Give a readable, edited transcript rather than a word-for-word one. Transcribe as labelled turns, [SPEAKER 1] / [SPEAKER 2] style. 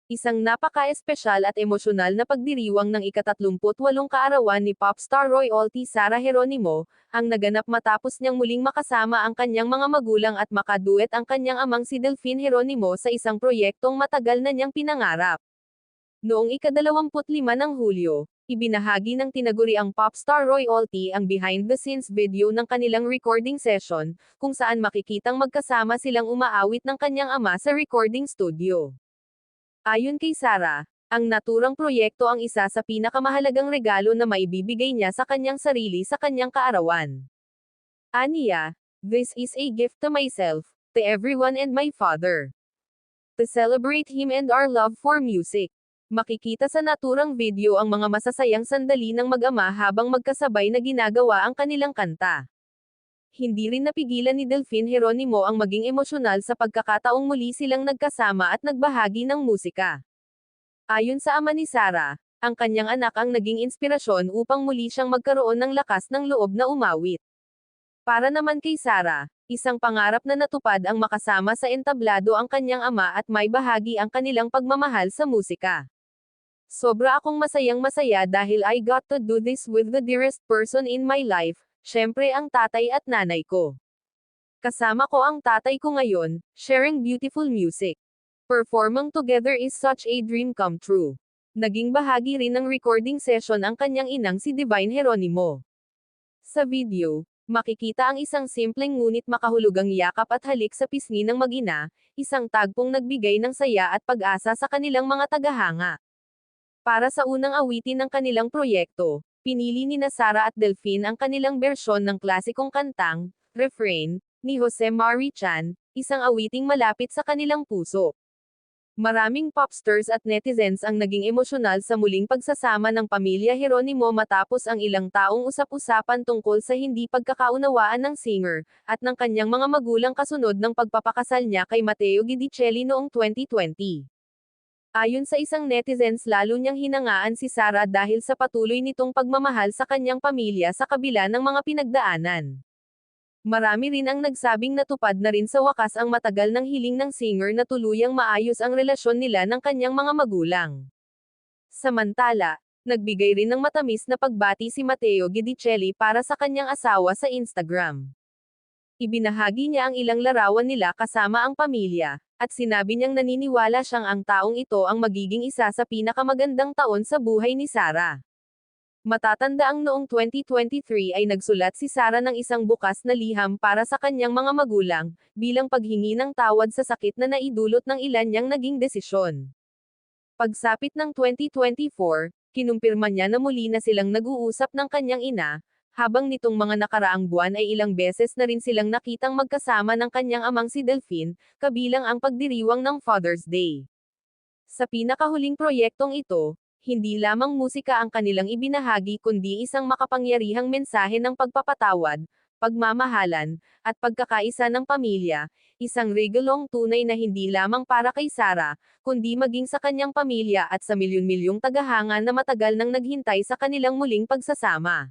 [SPEAKER 1] Isang napaka-espesyal at emosyonal na pagdiriwang ng ika-38 kaarawan ni popstar royalty Sarah Geronimo, ang naganap matapos niyang muling makasama ang kanyang mga magulang at makaduet ang kanyang amang si Delphine Geronimo sa isang proyektong matagal na niyang pinangarap. Noong ika-25 ng Hulyo, ibinahagi ng tinaguriang popstar royalty ang behind-the-scenes video ng kanilang recording session, kung saan makikitang magkasama silang umaawit ng kanyang ama sa recording studio. Ayon kay Sarah, ang naturang proyekto ang isa sa pinakamahalagang regalo na maibibigay niya sa kanyang sarili sa kanyang kaarawan. Aniya, "This is a gift to myself, to everyone and my father. To celebrate him and our love for music." Makikita sa naturang video ang mga masasayang sandali ng mag-ama habang magkasabay na ginagawa ang kanilang kanta. Hindi rin napigilan ni Delphine Geronimo ang maging emosyonal sa pagkakataong muli silang nagkasama at nagbahagi ng musika. Ayon sa ama ni Sarah, ang kanyang anak ang naging inspirasyon upang muli siyang magkaroon ng lakas ng loob na umawit. Para naman kay Sarah, isang pangarap na natupad ang makasama sa entablado ang kanyang ama at may bahagi ang kanilang pagmamahal sa musika. "Sobra akong masayang-masaya dahil I got to do this with the dearest person in my life, syempre ang tatay at nanay ko. Kasama ko ang tatay ko ngayon, sharing beautiful music. Performing together is such a dream come true." Naging bahagi rin ng recording session ang kanyang inang si Divine Geronimo. Sa video, makikita ang isang simpleng ngunit makahulugang yakap at halik sa pisngi ng mag-ina, isang tagpong nagbigay ng saya at pag-asa sa kanilang mga tagahanga. Para sa unang awitin ng kanilang proyekto, pinili ni Sarah at Delphine ang kanilang bersyon ng klasikong kantang, "Refrain", ni Jose Mari Chan, isang awiting malapit sa kanilang puso. Maraming popstars at netizens ang naging emosyonal sa muling pagsasama ng pamilya Geronimo matapos ang ilang taong usap-usapan tungkol sa hindi pagkakaunawaan ng singer, at ng kanyang mga magulang kasunod ng pagpapakasal niya kay Matteo Guidicelli noong 2020. Ayon sa isang netizens, lalo niyang hinangaan si Sarah dahil sa patuloy nitong pagmamahal sa kanyang pamilya sa kabila ng mga pinagdaanan. Marami rin ang nagsabing natupad na rin sa wakas ang matagal ng hiling ng singer na tuluyang maayos ang relasyon nila ng kanyang mga magulang. Samantala, nagbigay rin ng matamis na pagbati si Matteo Guidicelli para sa kanyang asawa sa Instagram. Ibinahagi niya ang ilang larawan nila kasama ang pamilya, at sinabi niyang naniniwala siyang ang taong ito ang magiging isa sa pinakamagandang taon sa buhay ni Sarah. Matatandaang noong 2023 ay nagsulat si Sarah ng isang bukas na liham para sa kanyang mga magulang, bilang paghingi ng tawad sa sakit na naidulot ng ilan niyang naging desisyon. Pagsapit ng 2024, kinumpirma niya na muli na silang nag-uusap ng kanyang ina, habang nitong mga nakaraang buwan ay ilang beses na rin silang nakitang magkasama ng kanyang amang si Delphine, kabilang ang pagdiriwang ng Father's Day. Sa pinakahuling proyektong ito, hindi lamang musika ang kanilang ibinahagi kundi isang makapangyarihang mensahe ng pagpapatawad, pagmamahalan, at pagkakaisa ng pamilya, isang regalong tunay na hindi lamang para kay Sarah, kundi maging sa kanyang pamilya at sa milyon-milyong tagahanga na matagal nang naghintay sa kanilang muling pagsasama.